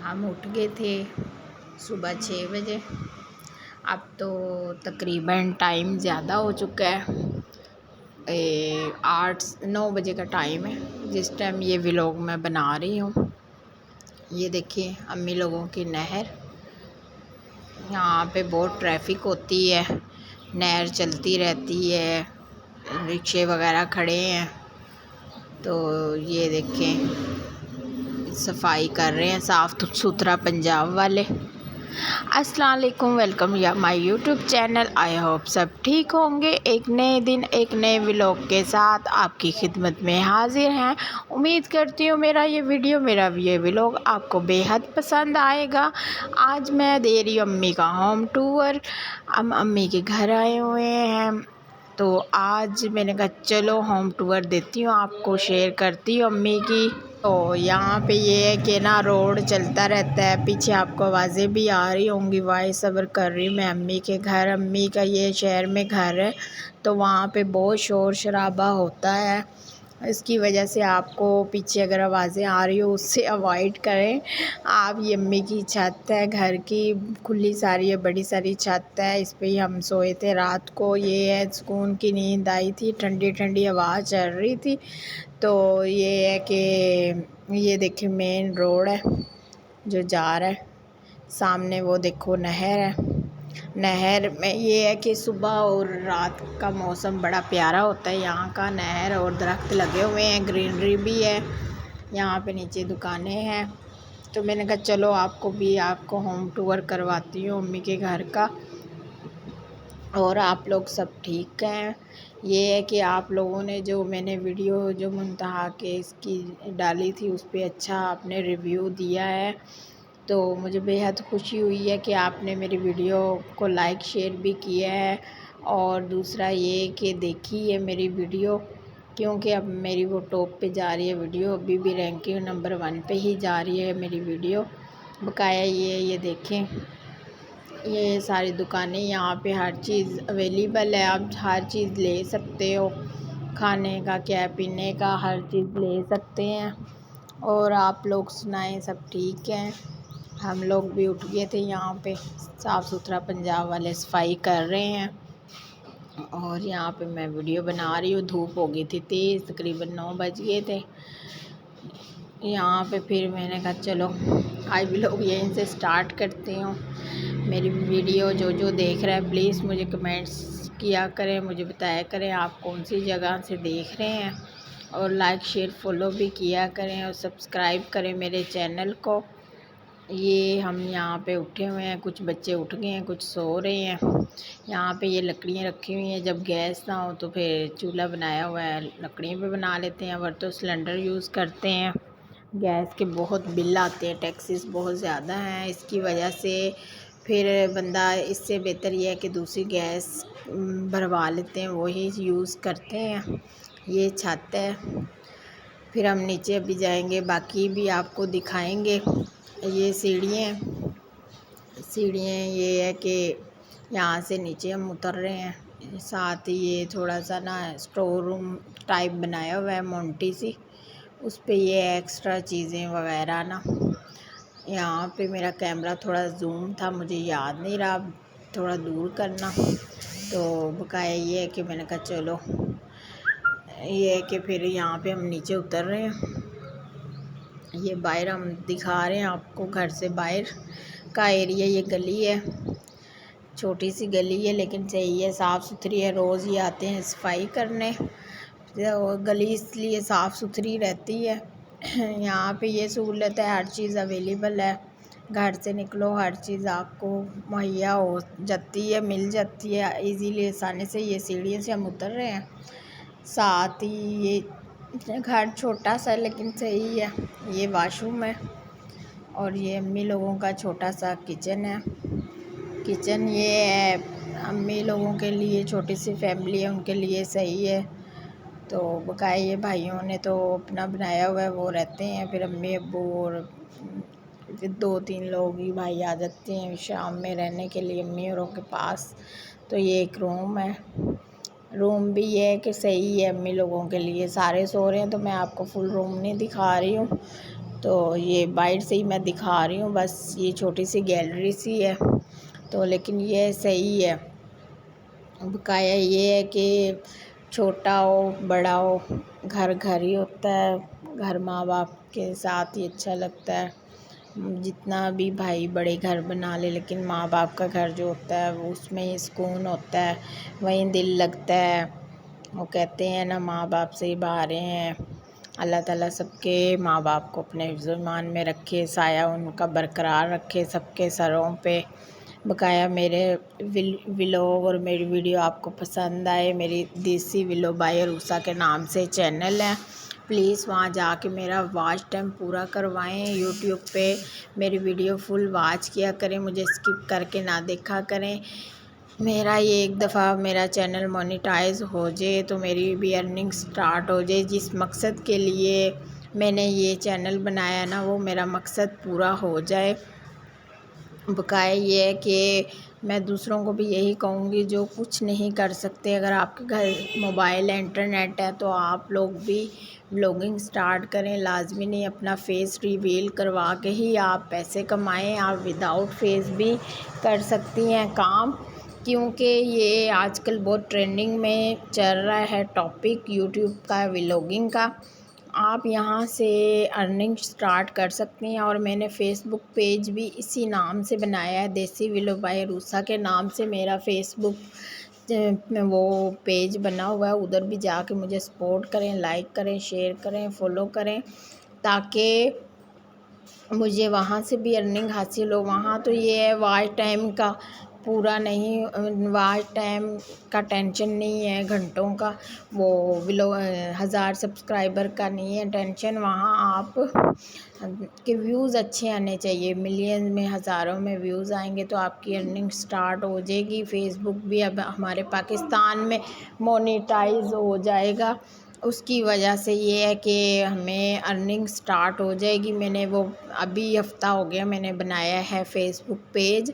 हम उठ गए थे सुबह 6 बजे। अब तो तकरीबन टाइम ज़्यादा हो चुका है, 8-9 बजे का टाइम है जिस टाइम ये व्लॉग मैं बना रही हूँ। ये देखिए अम्मी लोगों की नहर, यहाँ पे बहुत ट्रैफिक होती है, नहर चलती रहती है, रिक्शे वगैरह खड़े हैं। तो ये देखें सफाई कर रहे हैं, साफ़ सुथरा पंजाब वाले। अस्सलाम वालेकुम, वेलकम या my YouTube channel. I hope सब ठीक होंगे। एक नए दिन एक नए व्लॉग के साथ आपकी खिदमत में हाजिर हैं। उम्मीद करती हूँ मेरा ये व्लॉग आपको बेहद पसंद आएगा। आज मैं दे रही हूँ अम्मी का होम टूर। हम अम्मी के घर आए हुए हैं, तो आज मैंने कहा चलो होम टूर देती हूँ आपको, शेयर करती हूँ अम्मी की। तो यहाँ पे ये है कि ना रोड चलता रहता है, पीछे आपको आवाज़ें भी आ रही होंगी। वॉइस ओवर कर रही हूँ मैं अम्मी के घर। अम्मी का ये शहर में घर है, तो वहाँ पे बहुत शोर शराबा होता है। इसकी वजह से आपको पीछे अगर आवाज़ें आ रही हो उससे अवॉइड करें आप। ये अम्मी की छत है, घर की खुली सारी है, बड़ी सारी छत है, इस पे ही हम सोए थे रात को। ये है सुकून की नींद आई थी, ठंडी ठंडी हवा चल रही थी। तो ये है कि ये देखिए मेन रोड है जो जा रहा है, सामने वो देखो नहर है। नहर में ये है कि सुबह और रात का मौसम बड़ा प्यारा होता है यहाँ का। नहर और दरख्त लगे हुए हैं, ग्रीनरी भी है यहाँ पे, नीचे दुकानें हैं। तो मैंने कहा चलो आपको होम टूर करवाती हूँ अम्मी के घर का। और आप लोग सब ठीक हैं। ये है कि आप लोगों ने जो मैंने वीडियो जो मुंतहा के इसकी डाली थी उस पर अच्छा आपने रिव्यू दिया है, तो मुझे बेहद खुशी हुई है कि आपने मेरी वीडियो को लाइक शेयर भी किया है। और दूसरा ये कि देखी है मेरी वीडियो, क्योंकि अब मेरी वो टॉप पे जा रही है वीडियो, अभी भी रैंकिंग नंबर 1 पे ही जा रही है मेरी वीडियो बकाया। ये देखें ये सारी दुकानें, यहाँ पे हर चीज़ अवेलेबल है, आप हर चीज़ ले सकते हो, खाने का क्या पीने का हर चीज़ ले सकते हैं। और आप लोग सुनाएं सब ठीक हैं। हम लोग भी उठ गए थे, यहाँ पे साफ़ सुथरा पंजाब वाले सफाई कर रहे हैं। और यहाँ पे मैं वीडियो बना रही हूँ, धूप हो गई थी तेज़, तकरीबन 9 बज गए थे यहाँ पे। फिर मैंने कहा चलो आज भी लोग यहीं से स्टार्ट करते हूँ। मेरी वीडियो जो देख रहा है प्लीज़ मुझे कमेंट्स किया करें, मुझे बताया करें आप कौन सी जगह से देख रहे हैं। और लाइक शेयर फॉलो भी किया करें और सब्सक्राइब करें मेरे चैनल को। ये हम यहाँ पे उठे हुए हैं, कुछ बच्चे उठ गए हैं, कुछ सो रहे हैं। यहाँ पे ये लकड़ियाँ रखी हुई हैं, जब गैस ना हो तो फिर चूल्हा बनाया हुआ है, लकड़ियों पे बना लेते हैं, वरना तो सिलेंडर यूज़ करते हैं। गैस के बहुत बिल आते हैं, टैक्सेस बहुत ज़्यादा हैं, इसकी वजह से फिर बंदा, इससे बेहतर ये है कि दूसरी गैस भरवा लेते हैं, वही यूज़ करते हैं। ये छत है, फिर हम नीचे भी जाएंगे, बाकी भी आपको दिखाएंगे। ये सीढ़ियाँ ये है कि यहाँ से नीचे हम उतर रहे हैं। साथ ही ये थोड़ा सा ना स्टोर रूम टाइप बनाया हुआ है, मोंटी सी, उस पे ये एक्स्ट्रा चीज़ें वगैरह ना। यहाँ पे मेरा कैमरा थोड़ा जूम था, मुझे याद नहीं रहा थोड़ा दूर करना, तो बकाया ये है कि मैंने कहा चलो। ये है कि फिर यहाँ पे हम नीचे उतर रहे हैं। ये बाहर हम दिखा रहे हैं आपको, घर से बाहर का एरिया। ये गली है, छोटी सी गली है लेकिन सही है, साफ़ सुथरी है। रोज़ ये आते हैं सफाई करने, गली इसलिए साफ़ सुथरी रहती है। यहाँ पे ये सहूलत है, हर चीज़ अवेलेबल है, घर से निकलो हर चीज़ आपको मुहैया हो जाती है, मिल जाती है इजीली, आसानी से। ये सीढ़ियों से हम उतर रहे हैं। साथ ही ये घर छोटा सा लेकिन सही है। ये वाशरूम है और ये अम्मी लोगों का छोटा सा किचन है। किचन ये है अम्मी लोगों के लिए, छोटी सी फैमिली है उनके लिए सही है। तो बकाया ये भाइयों ने तो अपना बनाया हुआ है, वो रहते हैं। फिर अम्मी अब्बू और 2-3 लोग ही भाई आ जाते हैं शाम में रहने के लिए अम्मी औरों के पास। तो ये एक रूम है, रूम भी ये है कि सही है अम्मी लोगों के लिए। सारे सो रहे हैं तो मैं आपको फुल रूम नहीं दिखा रही हूँ। तो ये बाइट से ही मैं दिखा रही हूँ, बस ये छोटी सी गैलरी सी है तो, लेकिन ये सही है। बकाया ये है कि छोटा हो बड़ा हो, घर घर ही होता है। घर माँ बाप के साथ ही अच्छा लगता है। जितना भी भाई बड़े घर बना ले, लेकिन माँ बाप का घर जो होता है वो उसमें ही सुकून होता है, वहीं दिल लगता है। वो कहते हैं ना, माँ बाप से ही बाहरे हैं। अल्लाह ताला सबके माँ बाप को अपने हिफ्ज़-ए-ईमान में रखे, साया उनका बरकरार रखे सबके सरों पे। बकाया मेरे व्लॉग और मेरी वीडियो आपको पसंद आए, मेरी देसी विलो बाय अरूसा के नाम से चैनल है, प्लीज़ वहाँ जाके मेरा वॉच टाइम पूरा करवाएं। यूट्यूब पे मेरी वीडियो फुल वॉच किया करें, मुझे स्किप करके ना देखा करें। मेरा ये एक दफ़ा मेरा चैनल मोनेटाइज हो जाए तो मेरी भी अर्निंग स्टार्ट हो जाए। जिस मकसद के लिए मैंने ये चैनल बनाया ना, वो मेरा मकसद पूरा हो जाए। बकाया ये है कि मैं दूसरों को भी यही कहूँगी जो कुछ नहीं कर सकते, अगर आपके घर मोबाइल है, इंटरनेट है, तो आप लोग भी व्लॉगिंग स्टार्ट करें। लाजमी नहीं अपना फेस रिवील करवा के ही आप पैसे कमाएं, आप विदाउट फेस भी कर सकती हैं काम, क्योंकि ये आजकल बहुत ट्रेंडिंग में चल रहा है टॉपिक यूट्यूब का, व्लॉगिंग का। आप यहाँ से अर्निंग स्टार्ट कर सकती हैं। और मैंने फ़ेसबुक पेज भी इसी नाम से बनाया है, देसी विलो बाय अरूसा के नाम से मेरा फ़ेसबुक में वो पेज बना हुआ है। उधर भी जाके मुझे सपोर्ट करें, लाइक करें, शेयर करें, फॉलो करें, ताकि मुझे वहाँ से भी अर्निंग हासिल हो। वहाँ तो ये है वॉच टाइम का पूरा नहीं, वॉच टाइम का टेंशन नहीं है, घंटों का वो विलो 1000 सब्सक्राइबर का नहीं है टेंशन। वहाँ आप के व्यूज़ अच्छे आने चाहिए, मिलियन में हज़ारों में व्यूज़ आएंगे तो आपकी अर्निंग स्टार्ट हो जाएगी। फ़ेसबुक भी अब हमारे पाकिस्तान में मोनेटाइज हो जाएगा, उसकी वजह से ये है कि हमें अर्निंग स्टार्ट हो जाएगी। मैंने वो अभी हफ़्ता हो गया मैंने बनाया है फ़ेसबुक पेज,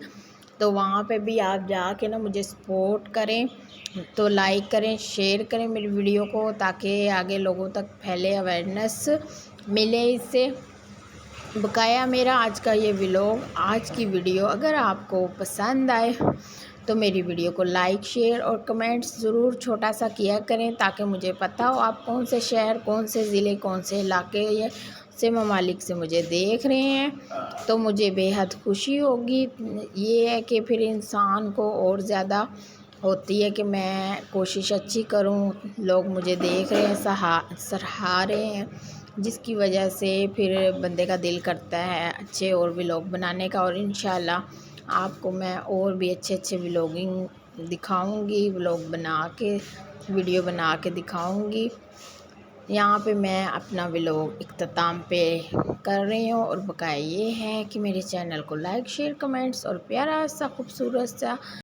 तो वहाँ पे भी आप जाके ना मुझे सपोर्ट करें, तो लाइक करें, शेयर करें मेरी वीडियो को, ताकि आगे लोगों तक फैले, अवेयरनेस मिले इससे। बकाया मेरा आज का ये व्लॉग, आज की वीडियो अगर आपको पसंद आए तो मेरी वीडियो को लाइक, शेयर और कमेंट्स ज़रूर छोटा सा किया करें, ताकि मुझे पता हो आप कौन से शहर, कौन से ज़िले, कौन से इलाके से ममालिक से मुझे देख रहे हैं, तो मुझे बेहद खुशी होगी। ये है कि फिर इंसान को और ज़्यादा होती है कि मैं कोशिश अच्छी करूं, लोग मुझे देख रहे हैं, सराहा रहे हैं, जिसकी वजह से फिर बंदे का दिल करता है अच्छे और व्लॉग बनाने का। और इंशाल्लाह आपको मैं और भी अच्छे अच्छे व्लॉगिंग दिखाऊंगी, व्लॉग बना के, वीडियो बना के दिखाऊंगी। यहाँ पे मैं अपना व्लॉग इख्तिताम पे कर रही हूँ। और बकाया ये है कि मेरे चैनल को लाइक, शेयर, कमेंट्स और प्यारा सा खूबसूरत सा